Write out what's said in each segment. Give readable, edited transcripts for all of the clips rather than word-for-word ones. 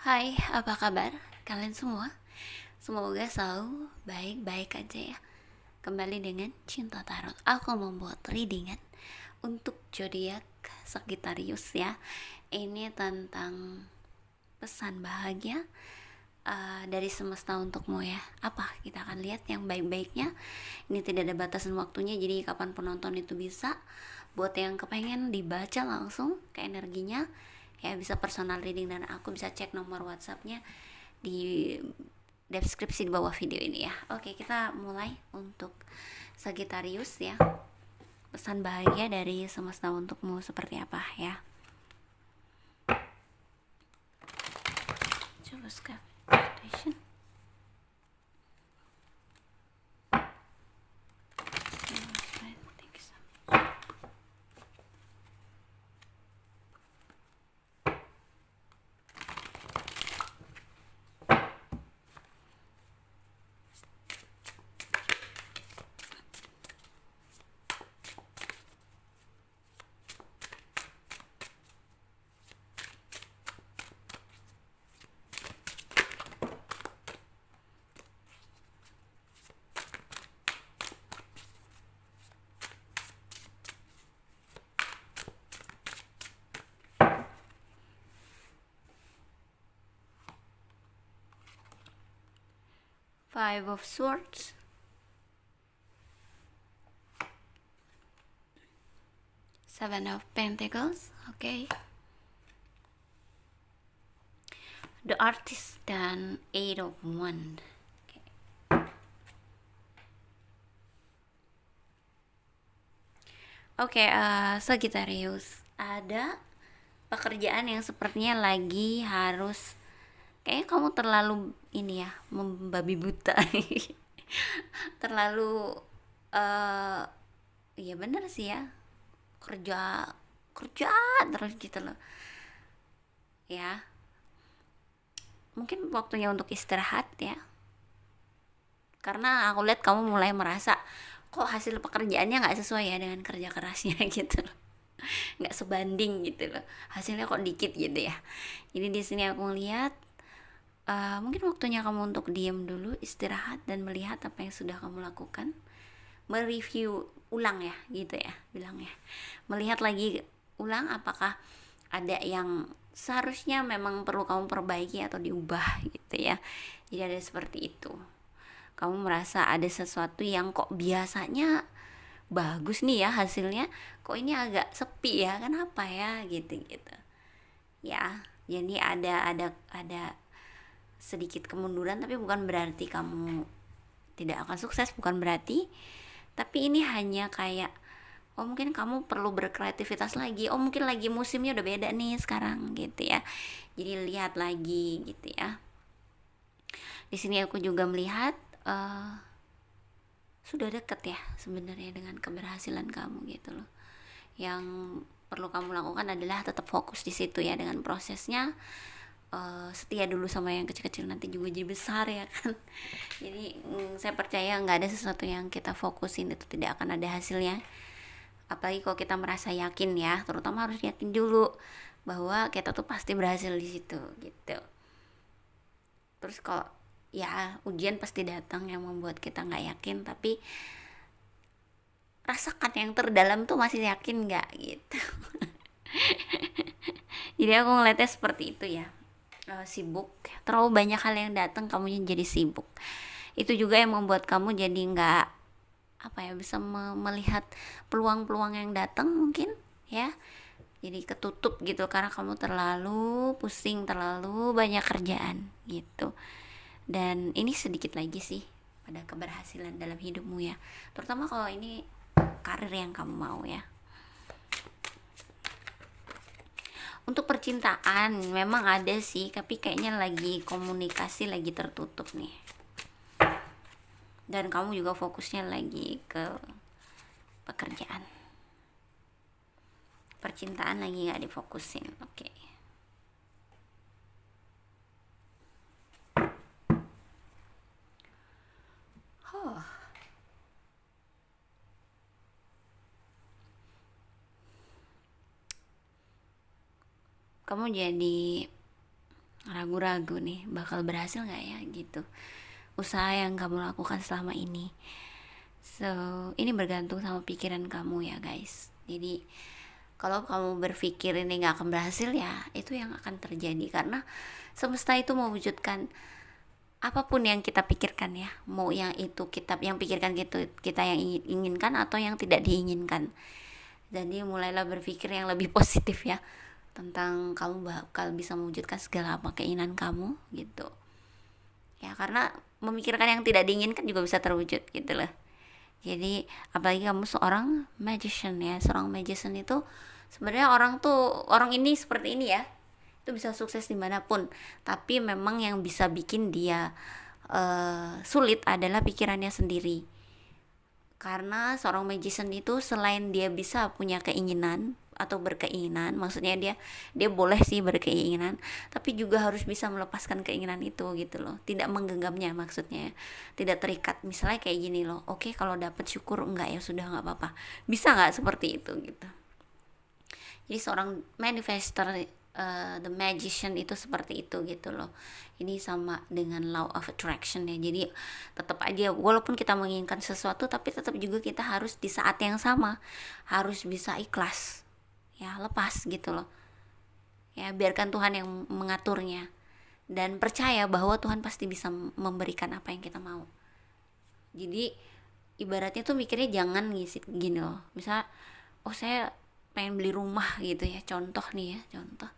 Hai, apa kabar kalian semua? Semoga selalu baik-baik aja ya. Kembali dengan Cinta Tarot. Aku membuat readingan untuk zodiak Sagittarius ya. Ini tentang pesan bahagia dari semesta untukmu ya. Apa? Kita akan lihat yang baik-baiknya. Ini tidak ada batasan waktunya, jadi kapan penonton itu bisa. Buat yang kepengen dibaca langsung ke energinya, ya bisa personal reading dan aku bisa cek nomor WhatsAppnya di deskripsi di bawah video ini ya. Oke, kita mulai untuk Sagittarius ya. Pesan bahagia dari semesta untukmu seperti apa ya? Coba sekarang. 5 of Swords, 7 of Pentacles, oke. The Artist dan 8 of Wands. Oke, Sagittarius, ada pekerjaan yang sepertinya lagi harus, kayaknya kamu terlalu ini ya, membabi buta. Terlalu iya bener sih ya, kerja kerja terus gitu loh ya. Mungkin waktunya untuk istirahat ya, karena aku lihat kamu mulai merasa kok hasil pekerjaannya nggak sesuai ya dengan kerja kerasnya gitu loh, nggak sebanding gitu loh, hasilnya kok dikit gitu ya. Jadi di sini aku lihat mungkin waktunya kamu untuk diam dulu, istirahat dan melihat apa yang sudah kamu lakukan, mereview ulang ya gitu ya bilangnya, melihat lagi ulang apakah ada yang seharusnya memang perlu kamu perbaiki atau diubah gitu ya. Jadi ada seperti itu, kamu merasa ada sesuatu yang kok biasanya bagus nih ya hasilnya, kok ini agak sepi ya, kenapa ya gitu gitu ya. Jadi ada sedikit kemunduran, tapi bukan berarti kamu tidak akan sukses, bukan berarti, tapi ini hanya kayak oh mungkin kamu perlu berkreativitas lagi, oh mungkin lagi musimnya udah beda nih sekarang gitu ya. Jadi lihat lagi gitu ya. Di sini aku juga melihat sudah deket ya sebenarnya dengan keberhasilan kamu gitu loh. Yang perlu kamu lakukan adalah tetap fokus di situ ya dengan prosesnya. Setia dulu sama yang kecil-kecil, nanti juga jadi besar ya kan. Jadi saya percaya nggak ada sesuatu yang kita fokusin itu tidak akan ada hasilnya, apalagi kalau kita merasa yakin ya, terutama harus yakin dulu bahwa kita tuh pasti berhasil di situ gitu. Terus kalau ya ujian pasti datang yang membuat kita nggak yakin, tapi rasakan yang terdalam tuh masih yakin nggak gitu. Jadi aku ngeliatnya seperti itu ya. Sibuk, terlalu banyak hal yang datang, kamunya jadi sibuk. Itu juga yang membuat kamu jadi nggak apa ya, bisa melihat peluang-peluang yang datang mungkin ya. Jadi ketutup gitu karena kamu terlalu pusing, terlalu banyak kerjaan gitu. Dan ini sedikit lagi sih pada keberhasilan dalam hidupmu ya, terutama kalau ini karir yang kamu mau ya. Untuk percintaan memang ada sih, tapi kayaknya lagi komunikasi lagi tertutup nih. Dan kamu juga fokusnya lagi ke pekerjaan. Percintaan lagi gak difokusin. Oke. Kamu jadi ragu-ragu nih bakal berhasil nggak ya gitu usaha yang kamu lakukan selama ini. So ini bergantung sama pikiran kamu ya guys. Jadi kalau kamu berpikir ini nggak akan berhasil, ya itu yang akan terjadi, karena semesta itu mewujudkan apapun yang kita pikirkan ya, mau yang itu kita yang pikirkan gitu, kita yang inginkan atau yang tidak diinginkan. Jadi mulailah berpikir yang lebih positif ya, tentang kamu bakal bisa mewujudkan segala apa keinginan kamu gitu ya, karena memikirkan yang tidak diinginkan juga bisa terwujud gitu loh. Jadi apalagi kamu seorang magician ya, seorang magician itu sebenarnya orang ini seperti ini ya, itu bisa sukses dimanapun, tapi memang yang bisa bikin dia sulit adalah pikirannya sendiri. Karena seorang magician itu selain dia bisa punya keinginan atau berkeinginan, maksudnya dia boleh sih berkeinginan, tapi juga harus bisa melepaskan keinginan itu gitu loh, tidak menggenggamnya, maksudnya tidak terikat. Misalnya kayak gini loh, oke kalau dapat syukur, enggak ya sudah nggak apa-apa, bisa nggak seperti itu gitu. Jadi seorang manifester, the magician itu seperti itu gitu loh. Ini sama dengan law of attraction ya. Jadi tetap aja walaupun kita menginginkan sesuatu, tapi tetap juga kita harus di saat yang sama harus bisa ikhlas ya, lepas gitu loh ya, biarkan Tuhan yang mengaturnya dan percaya bahwa Tuhan pasti bisa memberikan apa yang kita mau. Jadi ibaratnya tuh mikirnya jangan ngisi gini loh, misal oh saya pengen beli rumah gitu ya, contoh nih ya, contoh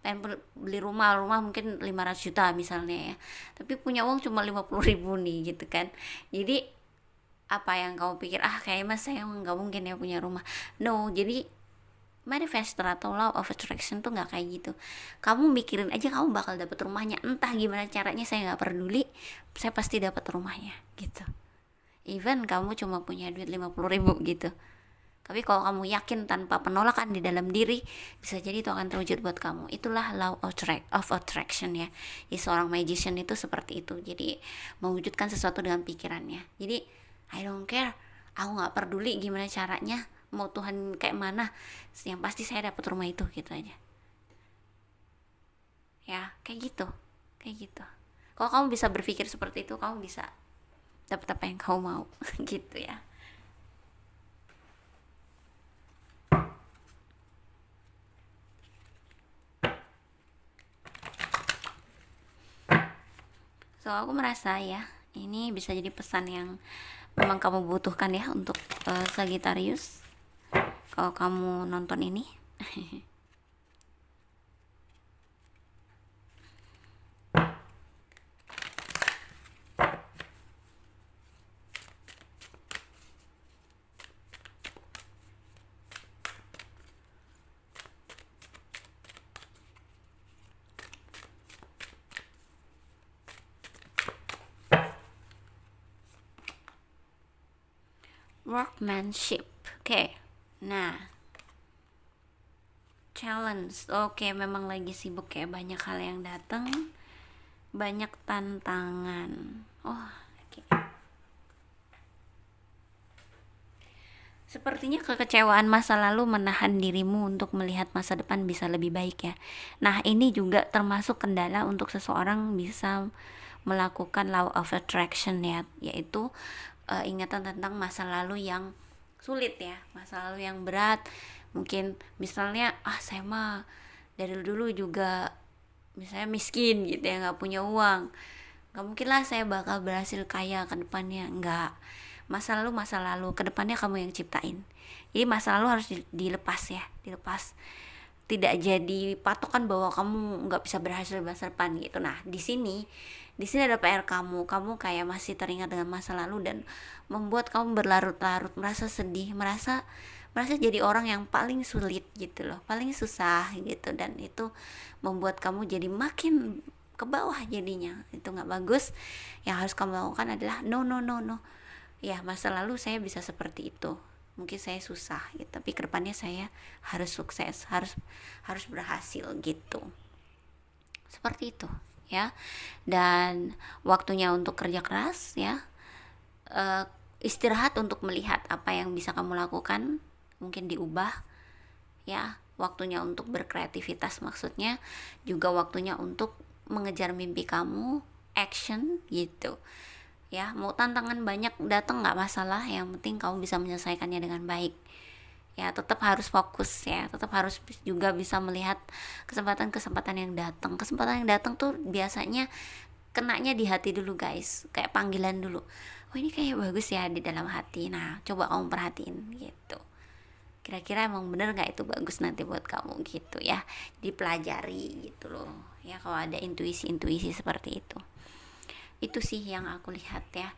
pengen beli rumah mungkin 500 juta misalnya ya, tapi punya uang cuma 50.000 nih gitu kan. Jadi apa yang kamu pikir, kayaknya mas saya nggak mungkin ya punya rumah, no. Jadi manifestor atau law of attraction tuh nggak kayak gitu. Kamu mikirin aja kamu bakal dapet rumahnya, entah gimana caranya saya nggak peduli, saya pasti dapat rumahnya gitu. Even kamu cuma punya duit 50.000 gitu, tapi kalau kamu yakin tanpa penolakan di dalam diri, bisa jadi itu akan terwujud buat kamu. Itulah law of attraction ya. Jadi seorang magician itu seperti itu. Jadi mewujudkan sesuatu dengan pikirannya. Jadi I don't care, aku nggak peduli gimana caranya, mau Tuhan kayak mana, yang pasti saya dapat rumah itu gitu aja. Ya kayak gitu. Kalau kamu bisa berpikir seperti itu, kamu bisa dapat apa yang kamu mau gitu ya. So aku merasa ya ini bisa jadi pesan yang memang kamu butuhkan ya untuk Sagittarius kalau kamu nonton ini. Workmanship, oke. Nah, challenge, oke, memang lagi sibuk ya, banyak hal yang datang, banyak tantangan. Oke. Sepertinya kekecewaan masa lalu menahan dirimu untuk melihat masa depan bisa lebih baik ya. Nah, ini juga termasuk kendala untuk seseorang bisa melakukan law of attraction ya, yaitu ingatan tentang masa lalu yang sulit ya, masa lalu yang berat. Mungkin misalnya saya mah dari dulu juga misalnya miskin gitu ya, nggak punya uang, nggak mungkin lah saya bakal berhasil kaya ke depannya. Nggak, masa lalu ke depannya kamu yang ciptain. Jadi masa lalu harus dilepas ya, dilepas, tidak jadi patokan bahwa kamu nggak bisa berhasil di masa depan gitu. Nah di sini ada PR kamu kayak masih teringat dengan masa lalu dan membuat kamu berlarut-larut, merasa sedih, merasa jadi orang yang paling sulit gitu loh, paling susah gitu, dan itu membuat kamu jadi makin ke bawah jadinya. Itu nggak bagus. Yang harus kamu lakukan adalah no, ya masa lalu saya bisa seperti itu, mungkin saya susah gitu, tapi kedepannya saya harus sukses, harus berhasil gitu, seperti itu ya. Dan waktunya untuk kerja keras ya, istirahat untuk melihat apa yang bisa kamu lakukan, mungkin diubah ya. Waktunya untuk berkreativitas, maksudnya juga waktunya untuk mengejar mimpi kamu, action gitu ya. Mau tantangan banyak datang nggak masalah, yang penting kamu bisa menyelesaikannya dengan baik ya. Tetap harus fokus ya, tetap harus juga bisa melihat kesempatan-kesempatan yang datang. Kesempatan yang datang tuh biasanya kenanya di hati dulu guys, kayak panggilan dulu. Oh ini kayak bagus ya di dalam hati. Nah coba kamu perhatiin gitu, kira-kira emang bener nggak itu bagus nanti buat kamu gitu ya. Dipelajari gitu loh ya, kalau ada intuisi-intuisi seperti itu sih yang aku lihat ya.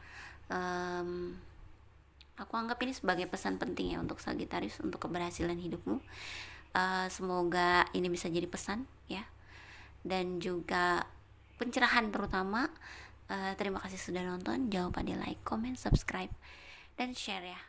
Aku anggap ini sebagai pesan penting ya untuk Sagittarius, untuk keberhasilan hidupmu. Semoga ini bisa jadi pesan ya, dan juga pencerahan terutama. Terima kasih sudah nonton, jangan lupa di like, comment, subscribe, dan share ya.